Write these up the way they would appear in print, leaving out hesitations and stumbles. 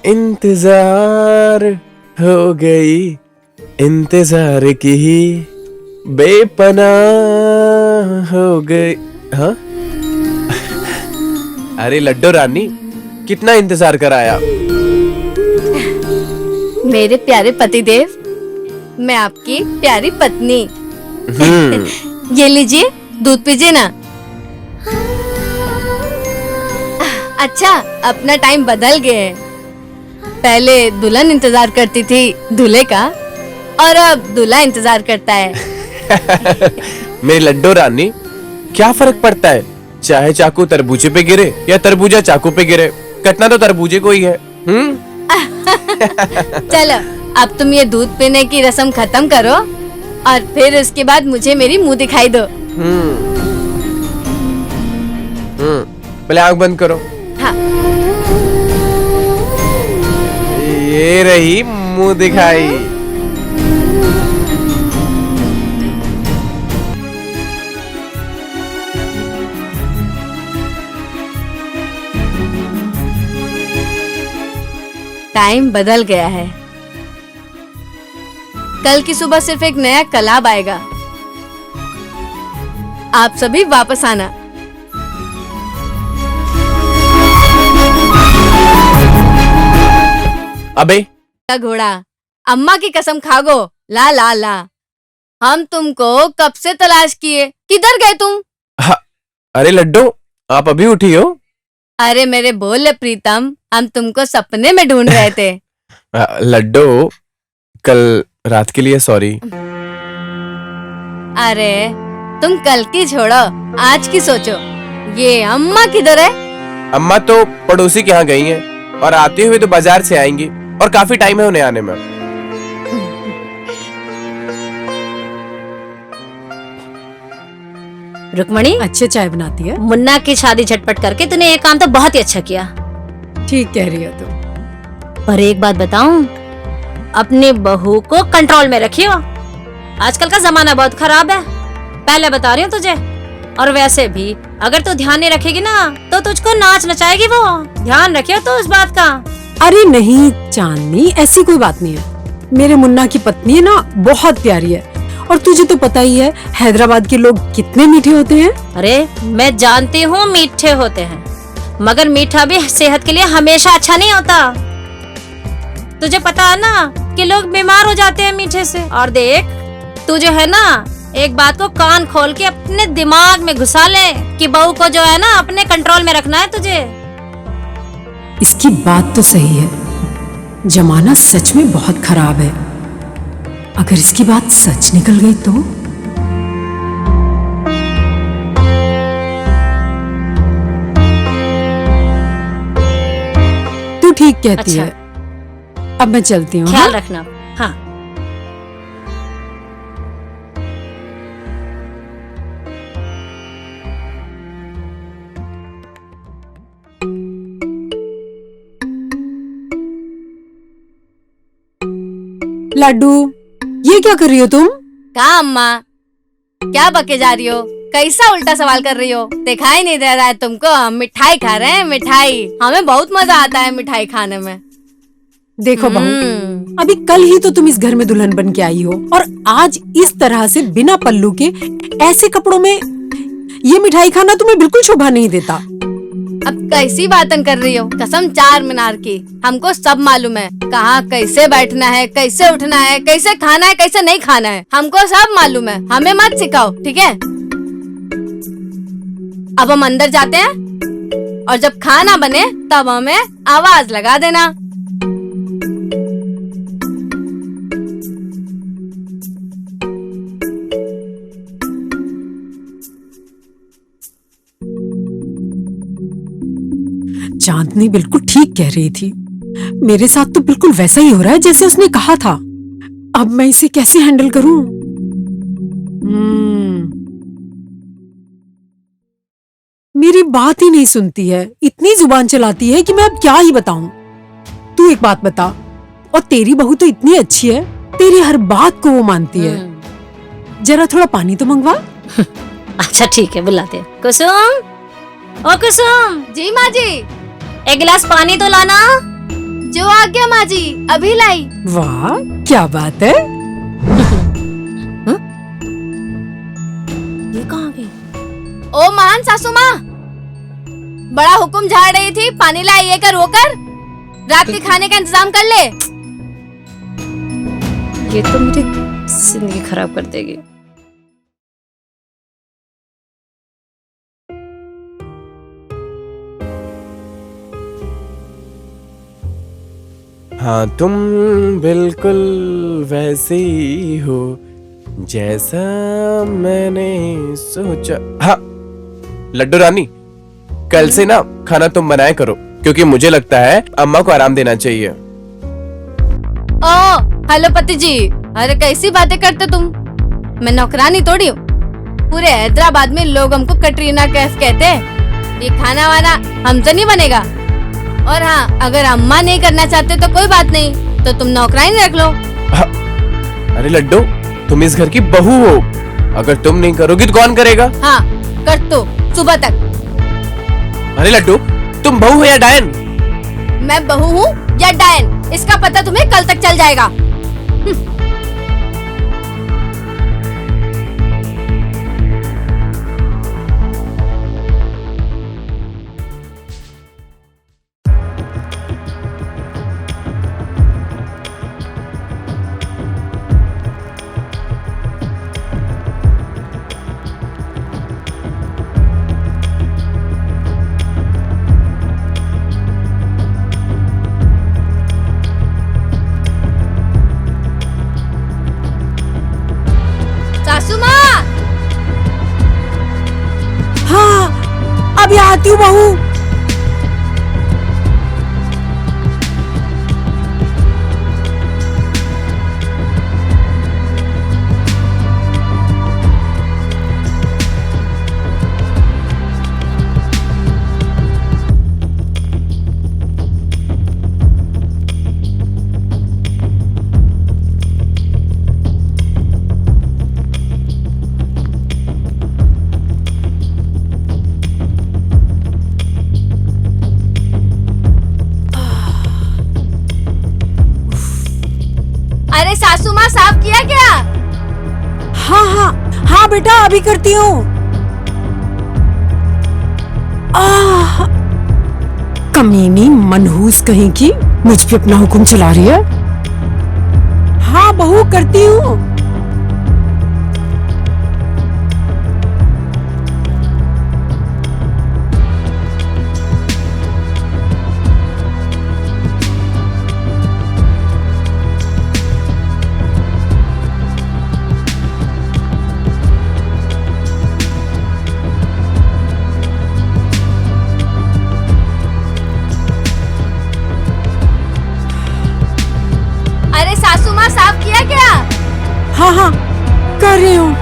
इंतजार हो गई, इंतजार की ही बेपनाह हो गई। हाँ अरे लड्डू रानी, कितना इंतजार कराया। मेरे प्यारे पतिदेव, मैं आपकी प्यारी पत्नी। ये लीजिए, दूध पीजिए ना। अच्छा, अपना टाइम बदल गए। पहले दुल्हन इंतजार करती थी दूल्हे का, और अब दूल्हा इंतजार करता है। मेरी लड्डू रानी, क्या फर्क पड़ता है चाहे चाकू तरबूजे पे गिरे या तरबूजा चाकू पे गिरे, कटना तो तरबूजे को ही है। चलो, अब तुम ये दूध पीने की रस्म खत्म करो और फिर उसके बाद मुझे मेरी मुंह दिखाई दो। पहले आंख बंद करो। हाँ। ये रही मुंह दिखाई। टाइम बदल गया है। कल की सुबह सिर्फ एक नया कलाब आएगा। आप सभी वापस आना। अबे घोड़ा, अम्मा की कसम खागो। ला ला ला, हम तुमको कब से तलाश किए, किधर गए तुम? अरे लड्डू, आप अभी उठी हो? अरे मेरे बोले प्रीतम, हम तुमको सपने में ढूंढ रहे थे। लड्डू, कल रात के लिए सॉरी। अरे तुम कल की छोड़ो, आज की सोचो। ये अम्मा किधर है? अम्मा तो पड़ोसी के यहाँ गई हैं और आते हुए तो बाजार से आएंगी और काफी टाइम है उन्हें आने में। रुक्मणी अच्छे चाय बनाती है। मुन्ना की शादी झटपट करके तूने ये काम तो बहुत ही अच्छा किया। ठीक कह रही हो तुम। पर एक बात बताऊं, अपनी बहू को कंट्रोल में रखियो। आजकल का जमाना बहुत खराब है, पहले बता रही हूँ तुझे। और वैसे भी अगर तू ध्यान नहीं रखेगी ना तो तुझको नाच नचाएगी वो। ध्यान रखियो तो उस बात का। अरे नहीं चांदनी, ऐसी कोई बात नहीं है। मेरे मुन्ना की पत्नी है ना, बहुत प्यारी है। और तुझे तो पता ही है हैदराबाद के लोग कितने मीठे होते हैं। अरे मैं जानती हूँ मीठे होते हैं, मगर मीठा भी सेहत के लिए हमेशा अच्छा नहीं होता। तुझे पता है ना कि लोग बीमार हो जाते हैं मीठे से। और देख, तू जो है ना, एक बात को कान खोल के अपने दिमाग में घुसा ले कि बहू को जो है ना अपने कंट्रोल में रखना है तुझे। इसकी बात तो सही है, जमाना सच में बहुत खराब है। अगर इसकी बात सच निकल गई तो? तू ठीक कहती अच्छा। है। अब मैं चलती हूँ। ख्याल रखना। हाँ। लड्डू, ये क्या कर रही हो तुम? कहा अम्मा, क्या बके जा रही हो? कैसा उल्टा सवाल कर रही हो? दिखाई नहीं दे रहा है तुमको? हम मिठाई खा रहे हैं, मिठाई। हमें बहुत मजा आता है मिठाई खाने में। देखो बहू, अभी कल ही तो तुम इस घर में दुल्हन बन के आई हो, और आज इस तरह से बिना पल्लू के ऐसे कपड़ों में ये मिठाई खाना तुम्हें बिल्कुल शोभा नहीं देता। अब कैसी बातें कर रही हो? कसम चार मीनार की, हमको सब मालूम है। कहाँ कैसे बैठना है, कैसे उठना है, कैसे खाना है, कैसे नहीं खाना है, हमको सब मालूम है। हमें मत सिखाओ, ठीक है? अब हम अंदर जाते हैं, और जब खाना बने तब हमें आवाज लगा देना। चांदनी बिल्कुल ठीक कह रही थी। मेरे साथ तो बिल्कुल वैसा ही हो रहा है जैसे उसने कहा था। अब मैं इसे कैसे हैंडल करूं? मेरी बात ही नहीं सुनती है, इतनी जुबान चलाती है कि मैं अब क्या ही बताऊं। तू एक बात बता, और तेरी बहू तो इतनी अच्छी है, तेरी हर बात को वो मानती है। जरा थोड़ा पानी तो मंगवा। अच्छा ठीक है, बुलाते हैं। कुसुम, ओ कुसुम। जी माँ जी। एक गिलास पानी तो लाना। जो आ गया माँ जी, अभी लाई। वाह क्या बात है। ये कहाँ गई? ओ महान सासू माँ, बड़ा हुक्म झाड़ रही थी, पानी लाई ये कर वो कर, रात के खाने का इंतजाम कर ले। ये तो मेरी जिंदगी खराब कर देगी। हाँ तुम बिल्कुल वैसे ही हो जैसा मैंने सोचा। हाँ लड्डू रानी, कल से ना खाना तुम बनाया करो, क्योंकि मुझे लगता है अम्मा को आराम देना चाहिए। ओ हेलो पति जी, अरे कैसी बातें करते तुम, मैं नौकरानी थोड़ी हूँ। पूरे हैदराबाद में लोग हमको कटरीना कैफ कहते हैं। ये खाना वाना हमसे नहीं बनेगा। और हाँ, अगर अम्मा नहीं करना चाहते तो कोई बात नहीं, तो तुम नौकरानी रख लो। अरे लड्डू, तुम इस घर की बहू हो, अगर तुम नहीं करोगी तो कौन करेगा? हाँ कर तो सुबह तक। अरे लड्डू, तुम बहू हो या डायन? मैं बहू हूँ या डायन, इसका पता तुम्हें कल तक चल जाएगा। सासू माँ, हाँ अभी आती हूँ बहू। अरे सासू माँ साफ किया क्या? हाँ हाँ हाँ बेटा अभी करती हूँ। आह, कमीनी मनहूस कहीं की, मुझ पे अपना हुक्म चला रही है। हाँ बहू करती हूँ। अरे सासू माँ साफ किया क्या? हाँ हाँ कर रही हूँ।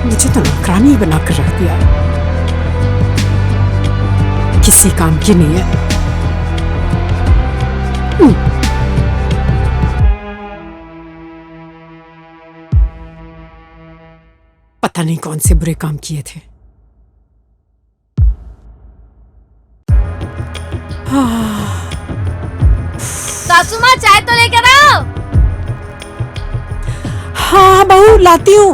मुझे तो नौकरानी बना कर रख दिया, किसी काम की नहीं है। पता नहीं कौन से बुरे काम किए थे। सासू माँ चाय तो लेकर आओ। हाँ बहू लाती हूँ।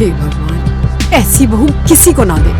हे भगवान, ऐसी बहू किसी को ना दे।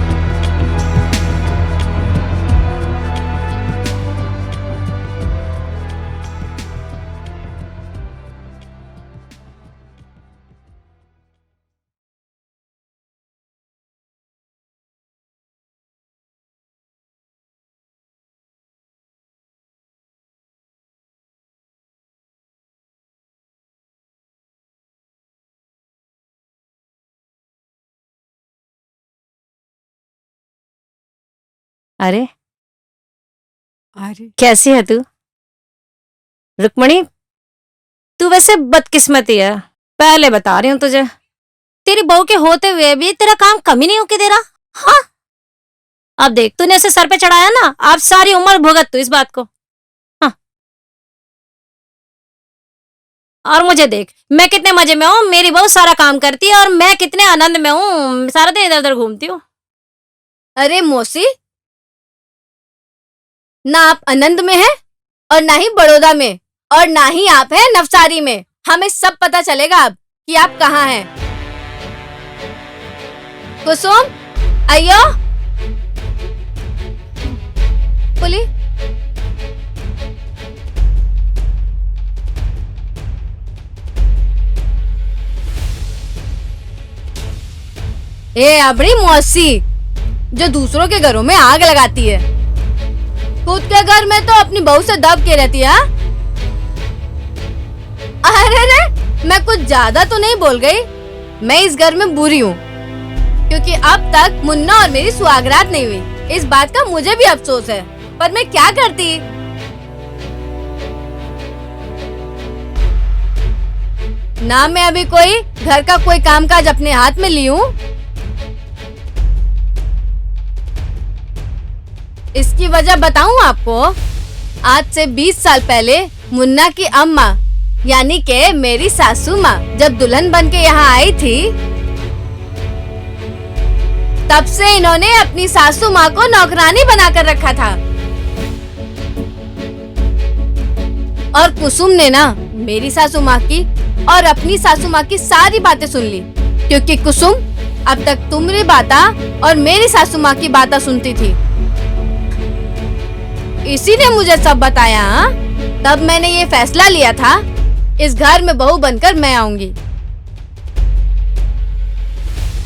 अरे अरे कैसी है तू रुक्मणी? तू वैसे बदकिस्मती है, पहले बता रही हूँ तुझे। तेरी बहू के होते हुए भी तेरा काम कमी नहीं होके दे रहा। हाँ, अब देख तूने उसे सर पे चढ़ाया ना, अब सारी उम्र भुगत तू इस बात को। हाँ, और मुझे देख, मैं कितने मजे में हूँ, मेरी बहू सारा काम करती है और मैं कितने आनंद में हूँ, सारा दिन इधर उधर घूमती हूँ। अरे मौसी, ना आप आनंद में हैं और ना ही बड़ौदा में, और ना ही आप हैं नवसारी में। हमें सब पता चलेगा अब कि आप कहाँ हैं। कुसुम, अयो बोली। ए अबड़ी मौसी, जो दूसरों के घरों में आग लगाती है, खुद के घर में तो अपनी बहू से दब के रहती है। अरे रे, मैं कुछ ज्यादा तो नहीं बोल गई। मैं इस घर में बुरी हूँ, क्योंकि अब तक मुन्ना और मेरी सुहागरात नहीं हुई। इस बात का मुझे भी अफसोस है, पर मैं क्या करती। ना मैं अभी कोई घर का कोई कामकाज अपने हाथ में ली हूँ। इसकी वजह बताऊं आपको। आज से 20 साल पहले मुन्ना की अम्मा यानी के मेरी सासू माँ जब दुल्हन बन के यहाँ आई थी, तब से इन्होंने अपनी सासू माँ को नौकरानी बनाकर रखा था। और कुसुम ने ना मेरी सासू माँ की और अपनी सासू माँ की सारी बातें सुन ली, क्योंकि कुसुम अब तक तुम्हारी बातें और मेरी सासू माँ की बातें सुनती थी। इसी ने मुझे सब बताया। हाँ? तब मैंने ये फैसला लिया था, इस घर में बहू बनकर मैं आऊंगी।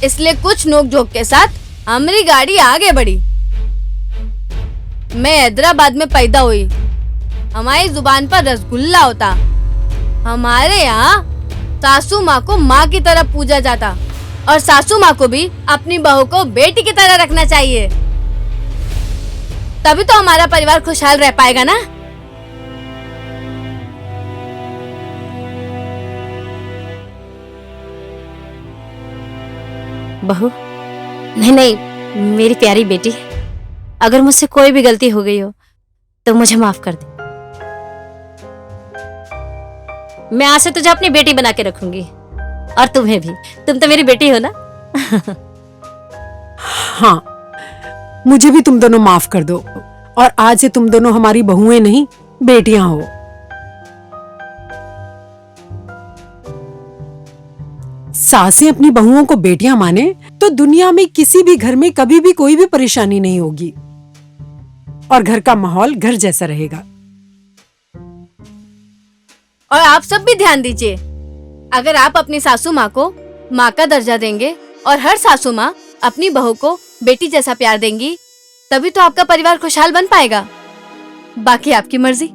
इसलिए कुछ नोक-झोंक के साथ हमारी गाड़ी आगे बढ़ी। मैं हैदराबाद में पैदा हुई। हमारी जुबान पर रसगुल्ला होता। हमारे यहाँ सासू माँ को माँ की तरह पूजा जाता, और सासू माँ को भी अपनी बहू को बेटी की तरह रखना चाहिए। तभी तो हमारा परिवार खुशहाल रह पाएगा ना। बहू, नहीं नहीं, मेरी प्यारी बेटी, अगर मुझसे कोई भी गलती हो गई हो तो मुझे माफ कर दे। मैं आज से तुझे अपनी बेटी बना के रखूंगी, और तुम्हें भी। तुम तो मेरी बेटी हो ना। हाँ, मुझे भी तुम दोनों माफ कर दो, और आज से तुम दोनों हमारी बहुएं नहीं, बेटियां हो। सासें अपनी बहुओं को बेटियां माने तो दुनिया में किसी भी घर में कभी भी कोई भी परेशानी नहीं होगी, और घर का माहौल घर जैसा रहेगा। और आप सब भी ध्यान दीजिए, अगर आप अपनी सासू माँ को माँ का दर्जा देंगे और हर सासू माँ अपनी बहू को बेटी जैसा प्यार देंगी, तभी तो आपका परिवार खुशहाल बन पाएगा। बाकी आपकी मर्जी।